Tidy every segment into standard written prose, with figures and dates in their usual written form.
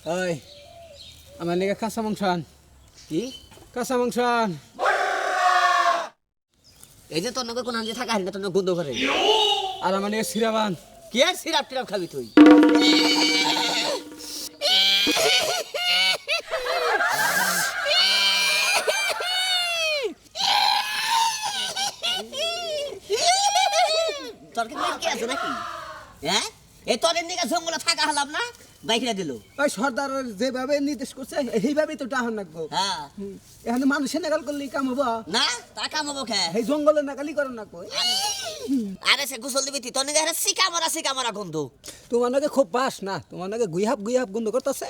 ওই আমার নিকে কাঁচা মাংস আন। কি কাঁচা মাংস আন। এই যে তোর নগে কোন আনজে থাকা না তোর নগে গন্ধ করে আর আমার নিকে সিরাপ আন। কি আর সিরাপ টিরাপ খাবি তুই তোর কি আছে নাকি হ্যাঁ এই তোর এদিকে জঙ্গলে থাকা হলাম না বাইকরা দিল ওই সর্দার যেভাবে নির্দেশ করছে সেইভাবেই তো ডাহন রাখবো। হ্যাঁ এখানে মানুষের নাগাল করলে কাম হবো। না তা কামাবো খে এই জঙ্গলের নাগালি করেন না কই। আরে সে গোসল দিবি তুই তোর নিকে সিকা মারা গন্ধ তোমার নাকি খুব বাস না, তোমার নাকি গুইহাপ গন্ধ করতেছে।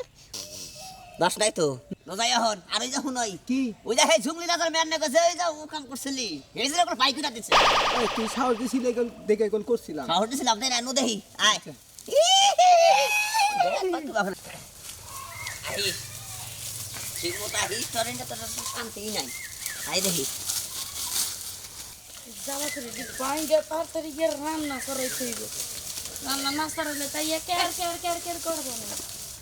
বাস নাই তো নজাই এখন আর ওই যখন ওই কি ওই যে সেই ঝুংলি রাজার ম্যান নাকি ওই যে ও কাম করছিলি এই যে ওর বাইকটা দিছে ওই তুই সাহস দিছিলি এগুলো দেখে এগুলো করছিলাম। শহর দিছিলাম তাই না নু দেহি আয় ঠিক মতো আহিস তোর তোর শান্তি নাই আয় দেখি জামা করে দি বাইরে তাড়াতাড়ি গিয়ে রান্না করে থইব রান্না না সারলে তাই কেয়ার করবো না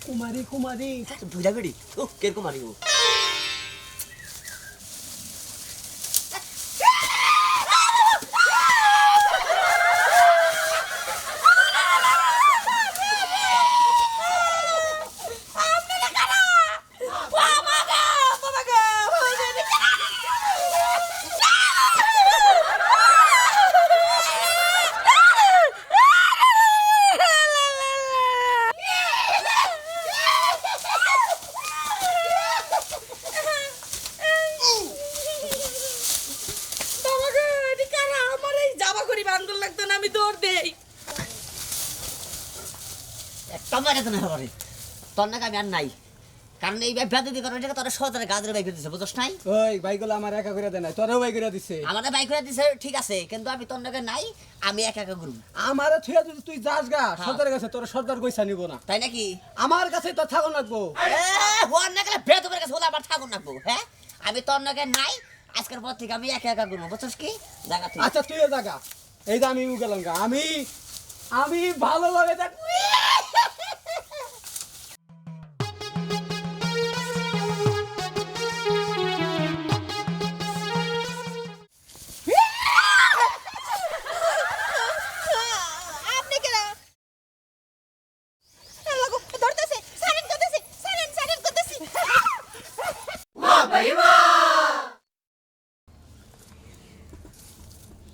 কুমারী বুঝা বেড়ি ও কিরকম মারি ও আমি দৌড় দেই একটা মারে তো না হবে তোর নাকি আমি আর নাই কারণ এই ব্যাপার যদি করে তোর সদরে গাজরে বাইক দিছে বুঝছ নাই ওই বাইকগুলো আমার একা করে দেয় না, তোরাও বাইক করে দিছে। আমাদের বাইক করে দিছে ঠিক আছে কিন্তু আমি তোর নাকি নাই আমি একা একা ঘুরবো আমার থুয়া যদি তুই যাস গা সর্দারের কাছে, তোর সর্দার পয়সা নিব না। তাই নাকি আমার কাছে তো থাকুন লাগবো। হওয়ার না গেলে বেদবের কাছে বলে আবার থাকুন রাখবো হ্যাঁ আমি তোর নাকি নাই আজকের পর থেকে আমি একা একা ঘুরবো বুঝছিস কি জায়গা তুই আচ্ছা তুইও জাগা, এই যে আমি গেলাম গা, আমি ভালোভাবে দেখ।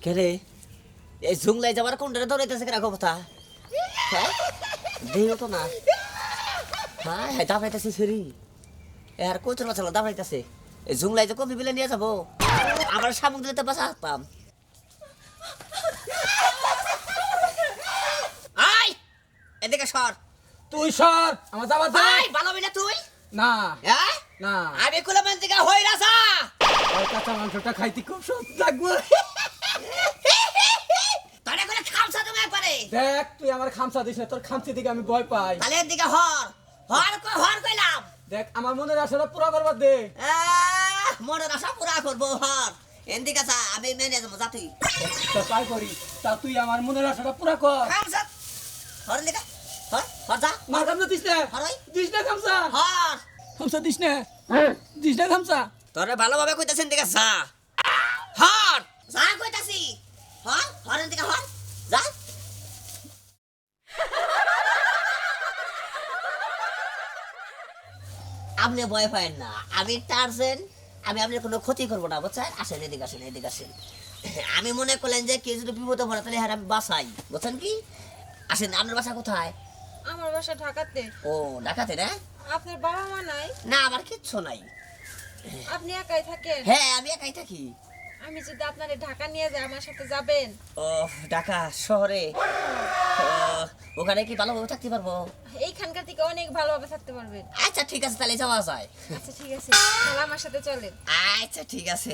কে রে এই ঝুংলাই যাবার কোনটা দৌড়াইতেছে কেন কথা হ্যাঁ দিও তো না হ্যাঁ দাবাইতেছে সেরি আর কোচর বাচ্চা দাবাইতেছে এই ঝুংলাই যে কবি বিলে নিয়ে যাবো আমার সামুক দিলে তো বাঁচা হাঁটতাম আই এদিকে সর তুই সর, আমার যাবার দে। আই ভালো না তুই না হ্যাঁ না, আমি কুলামান দিকে হই রাজা ওই কাঁচা মাংসটা খাইতে খুব সহজ লাগবে। তোরে করে খামসা তুমি একবারে দেখ তুই আমার খামসা দিস না, তোর খামসি দিকে আমি ভয় পাই। তাহলে এদিকে হর কইলাম দেখ আমার মনের আশাটা পুরা করবার দে। মনের আশা পুরা করবো হর এদিকে যা আমি মেনে যাবো যা তুই তা তাই করি, তা তুই আমার মনের আশাটা পুরা কর। খামসা হর এদিকে হর যা না খামসা দিস না, হর ওই দিস না খামসা, হর খামসা দিস না, দিস না খামসা। তোরে ভালোভাবে কইতাছেন দিকে যা হর যা কইতাছি হর এদিকে হর যা আপনি ভয় পাবেন না আমি টার্জেন আমি আপনার কোনো ক্ষতি করবো না বুঝছেন আসেন এদিকে আসেন আমি মনে করলেন যে কেউ যদি বিপদে পড়ে তাহলে হ্যাঁ আমি বাসাই বুঝছেন কি আসেন আপনার বাসা কোথায় আমার বাসা ঢাকাতে ও ঢাকাতে না আপনার বাবা মা নাই না আমার কিচ্ছু নাই আপনি একাই থাকেন হ্যাঁ আমি একাই থাকি আমি যদি আপনারে ঢাকা নিয়ে যাই আমার সাথে যাবেন ও ঢাকা শহরে ও, ওখানে কি ভালোভাবে থাকতে পারবো এইখানকার থেকে অনেক ভালোভাবে থাকতে পারবেন আচ্ছা ঠিক আছে তাহলে যাওয়া যায় আচ্ছা ঠিক আছে তাহলে আমার সাথে চলেন আচ্ছা ঠিক আছে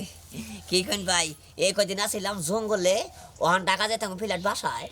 কি কইন ভাই এই কদিন আসিলাম জঙ্গলে ওখান ঢাকা যেতাম ফ্ল্যাট বাসায়